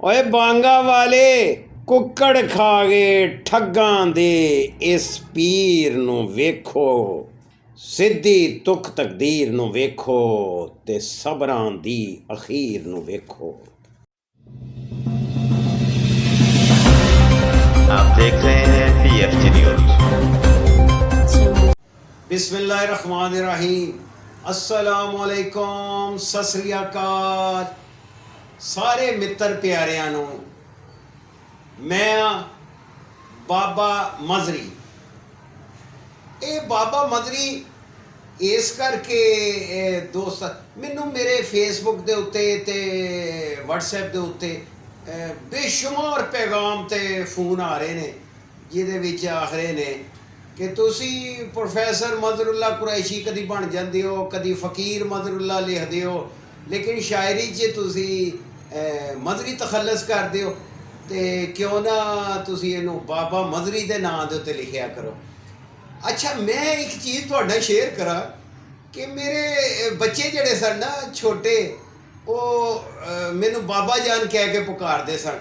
ਓਏ ਬਾਂਗਾਂ ਵਾਲੇ ਕੁੱਕੜ ਖਾ ਗਏ ਠੱਗਾਂ ਦੇ ਇਸ ਪੀਰ ਨੂੰ ਵੇਖੋ, ਸਿੱਧੀ ਤੁਕ ਤਕਦੀਰ ਨੂੰ ਵੇਖੋ ਤੇ ਸਬਰਾਂ ਦੀ ਅਖੀਰ ਨੂੰ ਵੇਖੋ। आप देख रहे हैं PFG न्यूज़। बिस्मिल्लाहिर्रहमानिर्रहीम, अस्सलामुअलैकुम, सत श्री अकाल सारे मित्र प्यारिਆਂ ਨੂੰ। मैं बाबा मजरी, ਇਹ ਬਾਬਾ ਮਜ਼ਰੀ ਇਸ ਕਰਕੇ ਦੋਸਤ ਮੈਨੂੰ ਮੇਰੇ ਫੇਸਬੁੱਕ ਦੇ ਉੱਤੇ ਤੇ ਵਟਸਐਪ ਦੇ ਉੱਤੇ ਬੇਸ਼ੁਮਾਰ ਪੈਗਾਮ ਤੇ ਫੋਨ ਆ ਰਹੇ ਨੇ, ਜਿਹਦੇ ਵਿੱਚ ਆਖ ਰਹੇ ਨੇ ਕਿ ਤੁਸੀਂ ਪ੍ਰੋਫੈਸਰ ਮਜ਼ਰੁੱਲਾ ਕੁਰੈਸ਼ੀ ਕਦੀ ਬਣ ਜਾਂਦੇ ਹੋ, ਕਦੀ ਫਕੀਰ ਮਜ਼ਰੁੱਲਾ ਲਿਖਦੇ ਹੋ, ਲੇਕਿਨ ਸ਼ਾਇਰੀ 'ਚ ਤੁਸੀਂ ਮਜ਼ਰੀ ਤਖੱਲਸ ਕਰਦੇ ਹੋ, ਤੇ ਕਿਉਂ ਨਾ ਤੁਸੀਂ ਇਹਨੂੰ ਬਾਬਾ ਮਜ਼ਰੀ ਦੇ ਨਾਂ ਦੇ ਉੱਤੇ ਲਿਖਿਆ ਕਰੋ। ਅੱਛਾ, ਮੈਂ ਇੱਕ ਚੀਜ਼ ਤੁਹਾਡਾ ਸ਼ੇਅਰ ਕਰਾਂ ਕਿ ਮੇਰੇ ਬੱਚੇ ਜਿਹੜੇ ਸਨ ਨਾ ਛੋਟੇ, ਉਹ ਮੈਨੂੰ ਬਾਬਾ ਜਾਨ ਕਹਿ ਕੇ ਪੁਕਾਰਦੇ ਸਨ,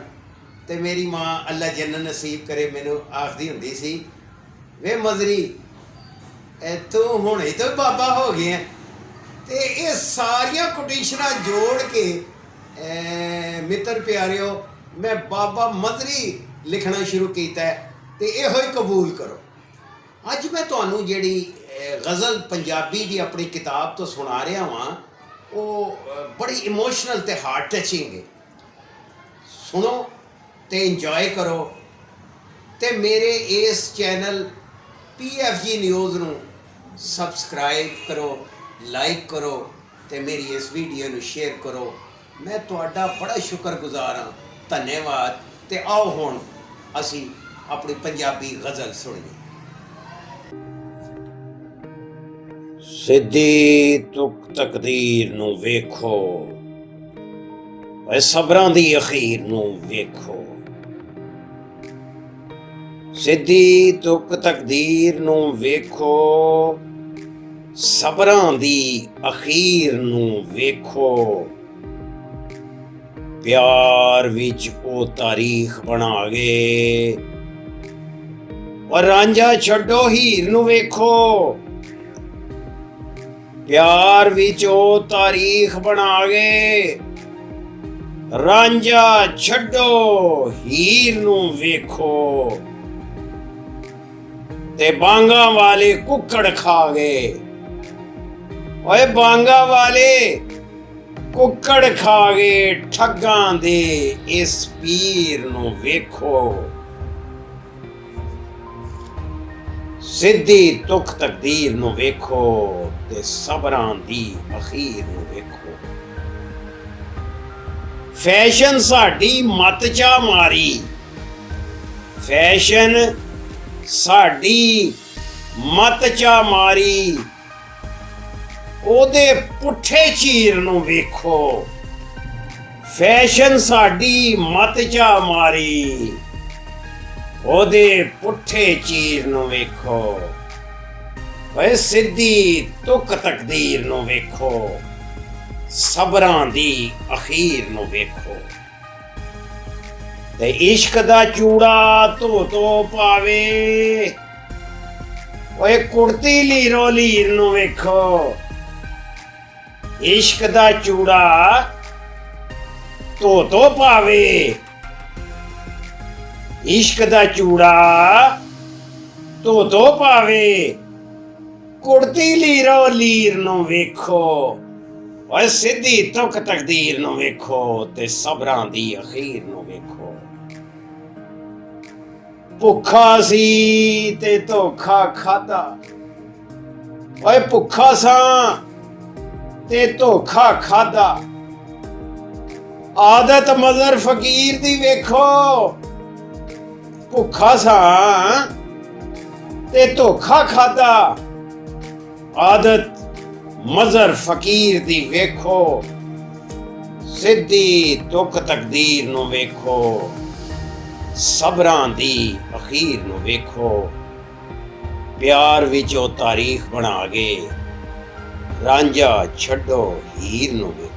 ਤੇ ਮੇਰੀ ਮਾਂ ਅੱਲਾ ਜੰਨਤ ਨਸੀਬ ਕਰੇ ਮੈਨੂੰ ਆਖਦੀ ਹੁੰਦੀ ਸੀ, ਵੇ ਮਜ਼ਰੀ ਤੂੰ ਹੁਣ ਹੀ ਤਾਂ ਬਾਬਾ ਹੋ ਗਿਆ। ਤੇ ਇਹ ਸਾਰੀਆਂ ਕੋਟੇਸ਼ਨਾਂ ਜੋੜ ਕੇ ਮਿੱਤਰ ਪਿਆਰਿਓ ਮੈਂ ਬਾਬਾ ਮਜ਼ਰੀ ਲਿਖਣਾ ਸ਼ੁਰੂ ਕੀਤਾ ਤੇ ਇਹੋ ਹੀ ਕਬੂਲ ਕਰੋ। ਅੱਜ ਮੈਂ ਤੁਹਾਨੂੰ ਜਿਹੜੀ ਗਜ਼ਲ ਪੰਜਾਬੀ ਦੀ ਆਪਣੀ ਕਿਤਾਬ ਤੋਂ ਸੁਣਾ ਰਿਹਾ ਹਾਂ, ਉਹ ਬੜੀ ਇਮੋਸ਼ਨਲ ਤੇ ਹਾਰਟ ਟਚਿੰਗ ਹੈ। ਸੁਣੋ ਤੇ ਇੰਜੋਏ ਕਰੋ, ਤੇ ਮੇਰੇ ਇਸ ਚੈਨਲ PFG ਨਿਊਜ਼ ਨੂੰ ਸਬਸਕ੍ਰਾਈਬ ਕਰੋ, ਲਾਈਕ ਕਰੋ, ਤੇ ਮੇਰੀ ਇਸ ਵੀਡੀਓ ਨੂੰ ਸ਼ੇਅਰ ਕਰੋ। ਮੈਂ ਤੁਹਾਡਾ ਬੜਾ ਸ਼ੁਕਰਗੁਜ਼ਾਰ ਹਾਂ, ਧੰਨਵਾਦ। ਤੇ ਆਓ ਹੁਣ ਅਸੀਂ ਆਪਣੀ ਪੰਜਾਬੀ ਗਜ਼ਲ ਸੁਣੀਏ। ਸਿੱਧੀ ਤੁਕ ਤਕਦੀਰ ਨੂੰ ਵੇਖੋ, ਓਏ ਸਬਰਾਂ ਦੀ ਅਖੀਰ ਨੂੰ ਵੇਖੋ। ਸਿੱਧੀ ਤੁਕ ਤਕਦੀਰ ਨੂੰ ਵੇਖੋ, ਸਬਰਾਂ ਦੀ ਅਖੀਰ ਨੂੰ ਵੇਖੋ। ਪਿਆਰ ਵਿੱਚ ਉਹ ਤਾਰੀਖ ਬਣਾ ਗਏ, ਔਰ ਰਾਂਝਾ ਛੱਡੋ ਹੀਰ ਨੂੰ ਵੇਖੋ। ਪਿਆਰ ਵਿੱਚ ਉਹ ਤਾਰੀਖ ਬਣਾ ਗਏ, ਰਾਂਝਾ ਛੱਡੋ ਹੀਰ ਨੂੰ ਵੇਖੋ। ਤੇ ਬਾਂਗਾਂ ਵਾਲੇ ਕੁੱਕੜ ਖਾ ਗਏ, ਓਏ ਬਾਂਗਾਂ ਵਾਲੇ ਕੁੱਕੜ ਖਾ ਗਏ ਠੱਗਾਂ ਦੇ ਇਸ ਪੀਰ ਨੂੰ ਵੇਖੋ। ਸਿੱਧੀ ਤੁਕ ਤਕਦੀਰ ਨੂੰ ਵੇਖੋ ਤੇ ਸਬਰਾਂ ਦੀ ਅਖੀਰ ਨੂੰ ਵੇਖੋ। ਫੈਸ਼ਨ ਸਾਡੀ ਮੱਤ ਚਾ ਮਾਰੀ, ਫੈਸ਼ਨ ਸਾਡੀ ਮੱਤ ਚਾ ਮਾਰੀ। ਉਹਦੇ ਪੁੱਠੇ ਚੀਰ ਨੂੰ ਵੇਖੋ। ਫੈਸ਼ਨ ਸਾਡੀ ਮੱਤ ਚਾ ਮਾਰੀ, ਉਹਦੇ ਪੁੱਠੇ ਚੀਰ ਨੂੰ ਵੇਖੋ। ਓਏ ਸਿੱਧੀ ਤੁਕ ਤਕਦੀਰ ਨੂੰ ਵੇਖੋ, ਸਬਰਾਂ ਦੀ ਅਖੀਰ ਨੂੰ ਵੇਖੋ। ਤੇ ਇਸ਼ਕ ਦਾ ਚੂੜਾ ਧੋ ਧੋ ਪਾਵੇ, ਓਏ ਕੁੜਤੀ ਲੀਰੋ ਲੀਰ ਨੂੰ ਵੇਖੋ। ਇਸ਼ਕ ਦਾ ਚੂੜਾ ਧੋ ਧੋ ਪਾਵੇ, ਇਸ਼ਕ ਦਾ ਚੂੜਾ ਧੋ ਧੋ ਪਾਵੇ, ਕੁੜਤੀ ਲੀਰੋ ਲੀਰ ਨੂੰ ਵੇਖੋ। ਓਏ ਸਿੱਧੀ ਤੁਕ ਤਕਦੀਰ ਨੂੰ ਵੇਖੋ ਤੇ ਸਬਰਾਂ ਦੀ ਅਖੀਰ ਨੂੰ ਵੇਖੋ। ਭੁੱਖਾ ਸੀ ਤੇ ਧੋਖਾ ਖਾਧਾ, ਓਏ ਭੁੱਖਾ ਸਾਂ ਤੇ ਧੋਖਾ ਖਾਧਾ। ਆਦਤ ਮਜ਼ਰ ਫਕੀਰ ਦੀ ਵੇਖੋ। ਭੁੱਖਾ ਸਾਂ ਤੇ ਧੋਖਾ ਖਾਧਾ, ਆਦਤ ਮਜ਼ਰ ਫਕੀਰ ਦੀ ਵੇਖੋ। ਸਿੱਧੀ ਤੁਕ ਤਕਦੀਰ ਨੂੰ ਵੇਖੋ, ਸਬਰਾਂ ਦੀ ਅਖੀਰ ਨੂੰ ਵੇਖੋ। ਪਿਆਰ ਵਿੱਚ ਉਹ ਤਾਰੀਖ ਬਣਾ ਗਏ, ਰਾਂਝਾ ਛੱਡੋ ਹੀਰ ਨੂੰ ਵੇਖੋ।